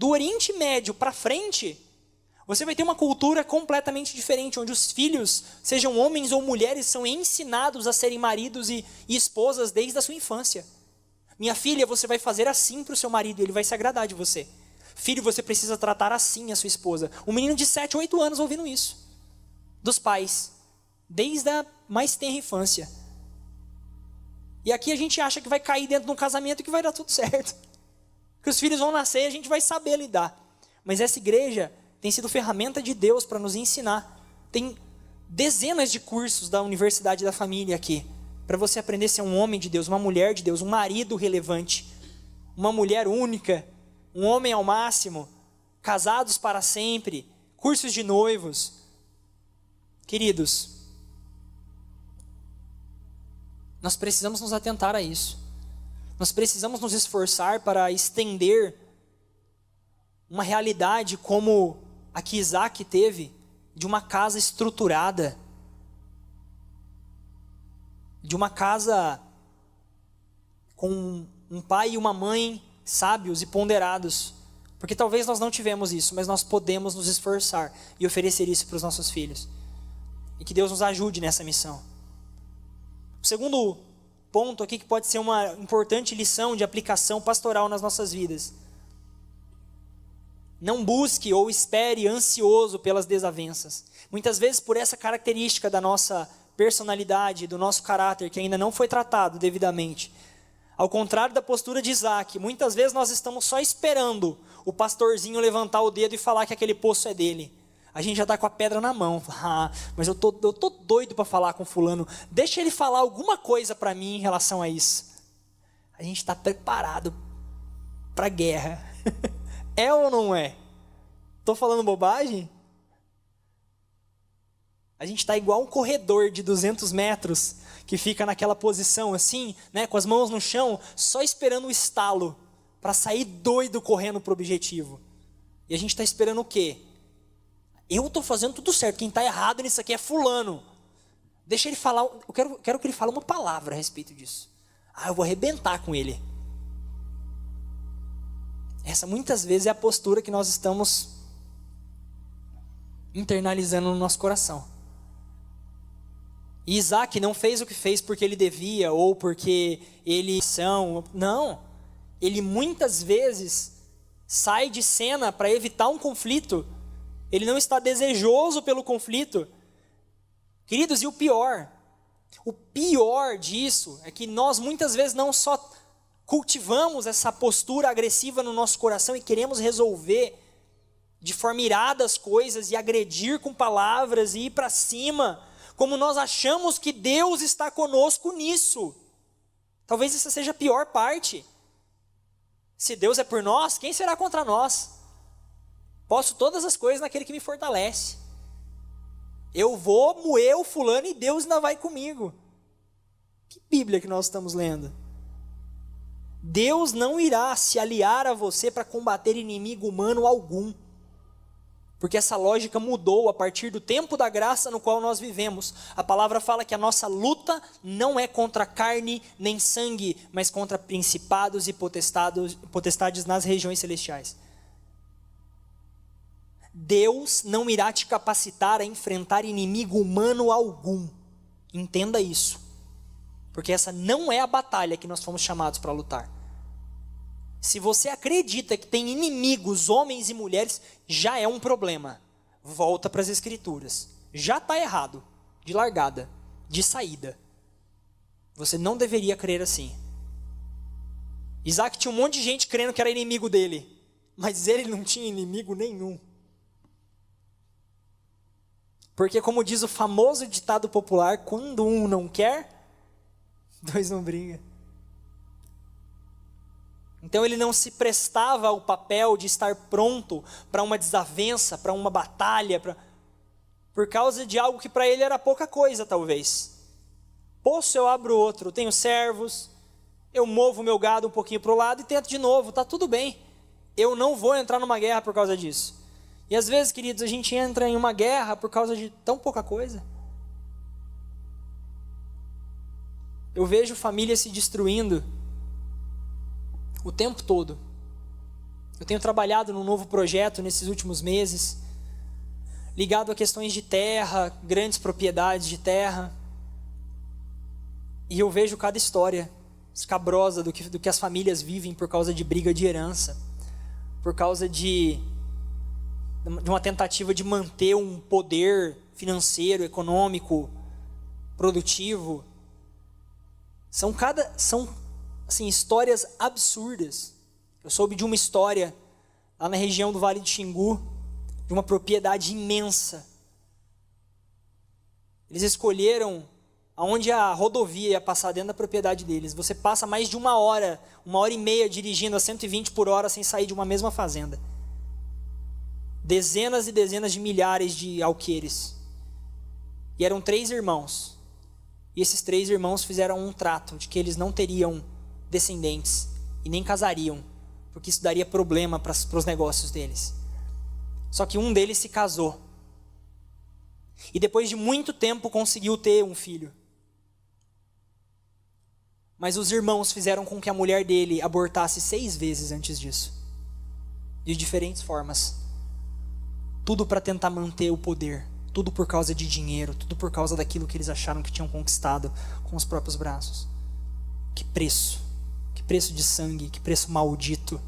Do Oriente Médio para frente, você vai ter uma cultura completamente diferente, onde os filhos, sejam homens ou mulheres, são ensinados a serem maridos e esposas desde a sua infância. Minha filha, você vai fazer assim para o seu marido, ele vai se agradar de você. Filho, você precisa tratar assim a sua esposa. Um menino de 7, 8 anos ouvindo isso, dos pais, desde a mais tenra infância. E aqui a gente acha que vai cair dentro de um casamento e que vai dar tudo certo. Que os filhos vão nascer e a gente vai saber lidar. Mas essa igreja tem sido ferramenta de Deus para nos ensinar. Tem dezenas de cursos da Universidade da Família aqui, para você aprender a ser um homem de Deus, uma mulher de Deus, um marido relevante, uma mulher única, um homem ao máximo, casados para sempre, cursos de noivos. Queridos, nós precisamos nos atentar a isso. Nós precisamos nos esforçar para estender uma realidade como a que Isaac teve, de uma casa estruturada, de uma casa com um pai e uma mãe sábios e ponderados. Porque talvez nós não tivemos isso, mas nós podemos nos esforçar e oferecer isso para os nossos filhos. E que Deus nos ajude nessa missão. O segundo ponto aqui, que pode ser uma importante lição de aplicação pastoral nas nossas vidas: não busque ou espere ansioso pelas desavenças. Muitas vezes, por essa característica da nossa personalidade, do nosso caráter, que ainda não foi tratado devidamente, ao contrário da postura de Isaac, muitas vezes nós estamos só esperando o pastorzinho levantar o dedo e falar que aquele poço é dele. A gente já está com a pedra na mão. Mas eu tô doido para falar com fulano. Deixa ele falar alguma coisa para mim em relação a isso. A gente está preparado para a guerra. É ou não é? Estou falando bobagem? A gente está igual um corredor de 200 metros, que fica naquela posição assim, né, com as mãos no chão, só esperando o estalo, para sair doido correndo para o objetivo. E a gente está esperando o quê? Eu estou fazendo tudo certo, quem está errado nisso aqui é fulano. Deixa ele falar, eu quero que ele fale uma palavra a respeito disso. Eu vou arrebentar com ele. Essa muitas vezes é a postura que nós estamos internalizando no nosso coração. E Isaac não fez o que fez porque ele devia ou porque não. Ele muitas vezes sai de cena para evitar um conflito. Ele não está desejoso pelo conflito. Queridos, e o pior disso é que nós muitas vezes não só cultivamos essa postura agressiva no nosso coração e queremos resolver de forma irada as coisas e agredir com palavras e ir para cima, como nós achamos que Deus está conosco nisso. Talvez essa seja a pior parte. Se Deus é por nós, quem será contra nós? Posso todas as coisas naquele que me fortalece. Eu vou moer o fulano e Deus ainda vai comigo. Que Bíblia que nós estamos lendo? Deus não irá se aliar a você para combater inimigo humano algum. Porque essa lógica mudou a partir do tempo da graça no qual nós vivemos. A palavra fala que a nossa luta não é contra carne nem sangue, mas contra principados e potestades nas regiões celestiais. Deus não irá te capacitar a enfrentar inimigo humano algum. Entenda isso. Porque essa não é a batalha que nós fomos chamados para lutar. Se você acredita que tem inimigos, homens e mulheres, já é um problema. Volta para as Escrituras. Já está errado, de largada, de saída. Você não deveria crer assim. Isaac tinha um monte de gente crendo que era inimigo dele, mas ele não tinha inimigo nenhum. Porque, como diz o famoso ditado popular, quando um não quer, dois não brigam. Então ele não se prestava ao papel de estar pronto para uma desavença, para uma batalha, por causa de algo que para ele era pouca coisa, talvez. Poço eu abro outro, eu tenho servos, eu movo meu gado um pouquinho para o lado e tento de novo, está tudo bem. Eu não vou entrar numa guerra por causa disso. E às vezes, queridos, a gente entra em uma guerra por causa de tão pouca coisa. Eu vejo famílias se destruindo o tempo todo. Eu tenho trabalhado num novo projeto nesses últimos meses, ligado a questões de terra, grandes propriedades de terra. E eu vejo cada história escabrosa do que as famílias vivem por causa de briga de herança, por causa de uma tentativa de manter um poder financeiro, econômico, produtivo. São assim, histórias absurdas. Eu soube de uma história lá na região do Vale do Xingu, de uma propriedade imensa. Eles escolheram aonde a rodovia ia passar dentro da propriedade deles. Você passa mais de 1h30 dirigindo a 120 por hora sem sair de uma mesma fazenda. Dezenas e dezenas de milhares de alqueires. E eram 3 irmãos. E esses 3 irmãos fizeram um trato de que eles não teriam descendentes e nem casariam, porque isso daria problema para os negócios deles. Só que um deles se casou. E depois de muito tempo conseguiu ter um filho. Mas os irmãos fizeram com que a mulher dele abortasse 6 vezes antes disso. De diferentes formas. Tudo para tentar manter o poder. Tudo por causa de dinheiro. Tudo por causa daquilo que eles acharam que tinham conquistado com os próprios braços. Que preço. Que preço de sangue. Que preço maldito.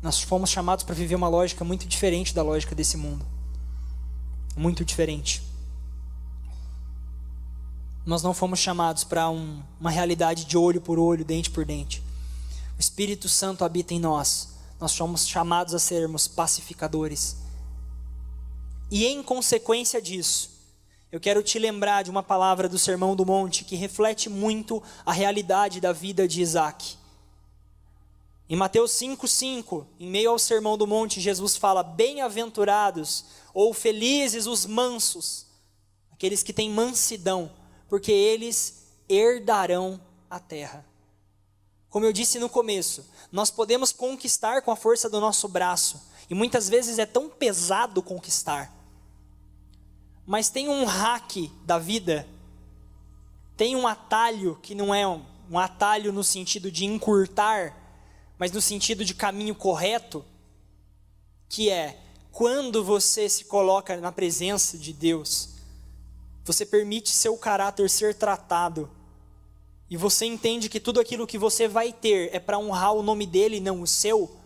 Nós fomos chamados para viver uma lógica muito diferente da lógica desse mundo. Muito diferente. Nós não fomos chamados para uma realidade de olho por olho, dente por dente. O Espírito Santo habita em nós. Nós somos chamados a sermos pacificadores. E em consequência disso, eu quero te lembrar de uma palavra do Sermão do Monte que reflete muito a realidade da vida de Isaac. Em Mateus 5,5, em meio ao Sermão do Monte, Jesus fala: bem-aventurados ou felizes os mansos, aqueles que têm mansidão, porque eles herdarão a terra. Como eu disse no começo, nós podemos conquistar com a força do nosso braço, e muitas vezes é tão pesado conquistar. Mas tem um hack da vida, tem um atalho que não é um atalho no sentido de encurtar, mas no sentido de caminho correto, que é quando você se coloca na presença de Deus, você permite seu caráter ser tratado, e você entende que tudo aquilo que você vai ter é para honrar o nome dele e não o seu.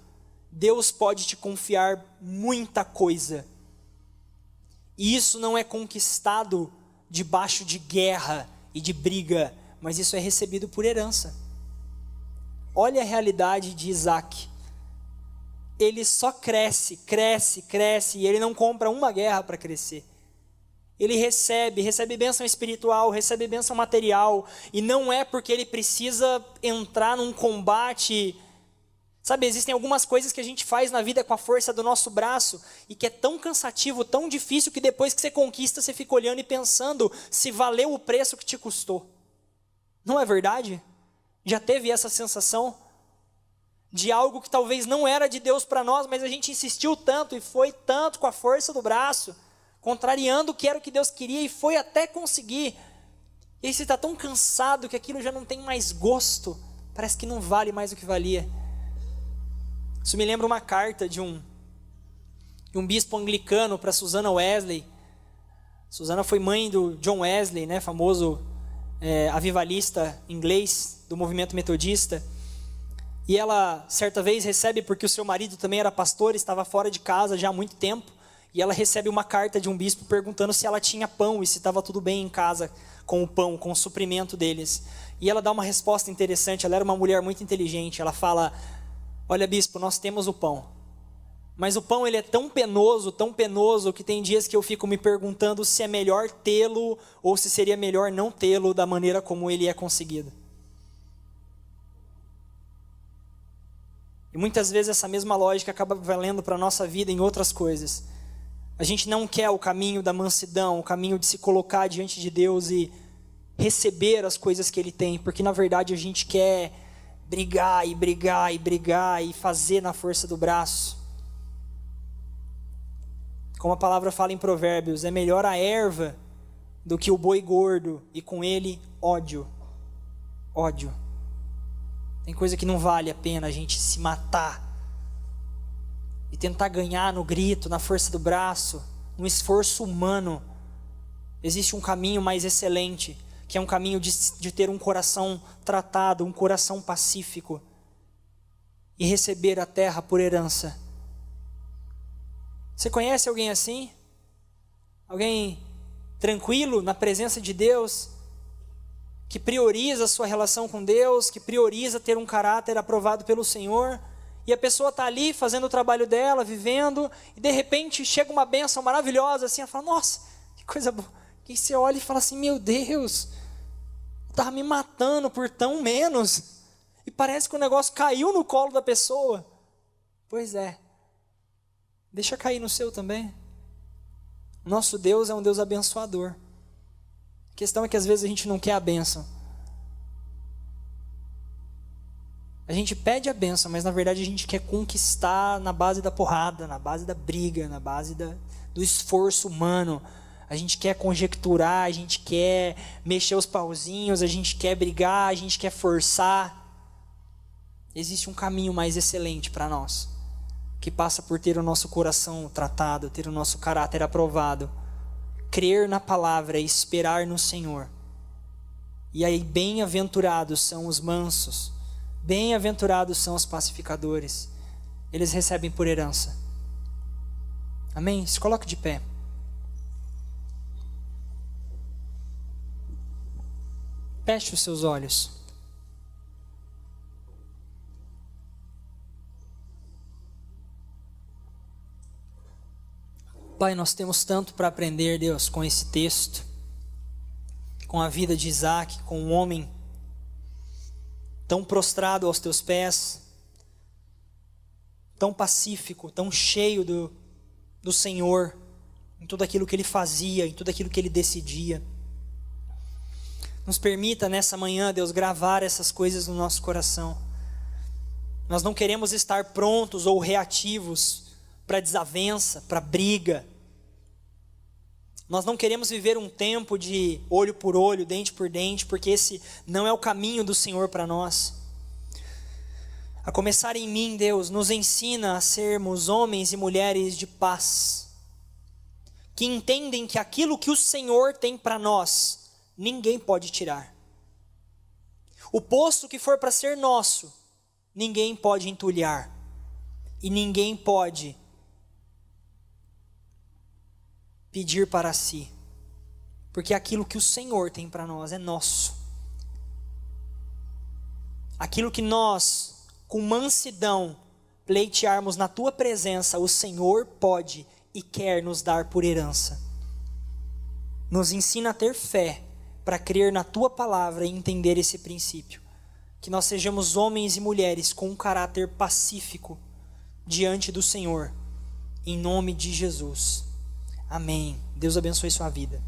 Deus pode te confiar muita coisa, e isso não é conquistado debaixo de guerra e de briga, mas isso é recebido por herança. Olha a realidade de Isaac. Ele só cresce, e ele não compra uma guerra para crescer. Ele recebe bênção espiritual, recebe bênção material, e não é porque ele precisa entrar num combate. Sabe, existem algumas coisas que a gente faz na vida com a força do nosso braço, e que é tão cansativo, tão difícil, que depois que você conquista, você fica olhando e pensando se valeu o preço que te custou. Não é verdade? Já teve essa sensação de algo que talvez não era de Deus para nós, mas a gente insistiu tanto e foi tanto com a força do braço, contrariando o que era o que Deus queria, e foi até conseguir. E aí você está tão cansado que aquilo já não tem mais gosto, parece que não vale mais o que valia. Isso me lembra uma carta de um bispo anglicano para Susana Wesley. Susana foi mãe do John Wesley, né, famoso avivalista inglês do movimento metodista. E ela, certa vez, recebe, porque o seu marido também era pastor, estava fora de casa já há muito tempo, e ela recebe uma carta de um bispo perguntando se ela tinha pão e se estava tudo bem em casa com o pão, com o suprimento deles. E ela dá uma resposta interessante. Ela era uma mulher muito inteligente. Ela fala: olha, bispo, nós temos o pão, mas o pão ele é tão penoso, que tem dias que eu fico me perguntando se é melhor tê-lo ou se seria melhor não tê-lo da maneira como ele é conseguido. E muitas vezes essa mesma lógica acaba valendo para a nossa vida em outras coisas. A gente não quer o caminho da mansidão, o caminho de se colocar diante de Deus e receber as coisas que Ele tem, porque na verdade a gente quer brigar e fazer na força do braço. Como a palavra fala em Provérbios, é melhor a erva do que o boi gordo, e com ele ódio. Ódio. Tem coisa que não vale a pena a gente se matar e tentar ganhar no grito, na força do braço, no esforço humano. Existe um caminho mais excelente, que é um caminho de ter um coração tratado, um coração pacífico, e receber a terra por herança. Você conhece alguém assim? Alguém tranquilo na presença de Deus, que prioriza a sua relação com Deus, que prioriza ter um caráter aprovado pelo Senhor, e a pessoa está ali fazendo o trabalho dela, vivendo, e de repente chega uma bênção maravilhosa, assim, ela fala, nossa, que coisa boa. E você olha e fala assim, meu Deus, estava me matando por tão menos, e parece que o negócio caiu no colo da pessoa. Pois é, deixa cair no seu também. Nosso Deus é um Deus abençoador. A questão é que às vezes a gente não quer a bênção. A gente pede a bênção, mas na verdade a gente quer conquistar na base da porrada, na base da briga, na base do esforço humano. A gente quer conjecturar, a gente quer mexer os pauzinhos, a gente quer brigar, a gente quer forçar. Existe um caminho mais excelente para nós, que passa por ter o nosso coração tratado, ter o nosso caráter aprovado, crer na palavra e esperar no Senhor. E aí, bem-aventurados são os mansos, bem-aventurados são os pacificadores, eles recebem por herança. Amém? Se coloque de pé. Feche os seus olhos. Pai, nós temos tanto para aprender, Deus, com esse texto, com a vida de Isaac, com um homem tão prostrado aos teus pés, tão pacífico, tão cheio do Senhor, em tudo aquilo que ele fazia, em tudo aquilo que ele decidia. Nos permita nessa manhã, Deus, gravar essas coisas no nosso coração. Nós não queremos estar prontos ou reativos para desavença, para briga. Nós não queremos viver um tempo de olho por olho, dente por dente, porque esse não é o caminho do Senhor para nós. A começar em mim, Deus, nos ensina a sermos homens e mulheres de paz, que entendem que aquilo que o Senhor tem para nós, ninguém pode tirar. O posto que for para ser nosso, ninguém pode entulhar, e ninguém pode pedir para si, porque aquilo que o Senhor tem para nós é nosso. Aquilo que nós, com mansidão, pleitearmos na tua presença, o Senhor pode e quer nos dar por herança. Nos ensina a ter fé para crer na tua palavra e entender esse princípio. Que nós sejamos homens e mulheres com um caráter pacífico diante do Senhor, em nome de Jesus. Amém. Deus abençoe sua vida.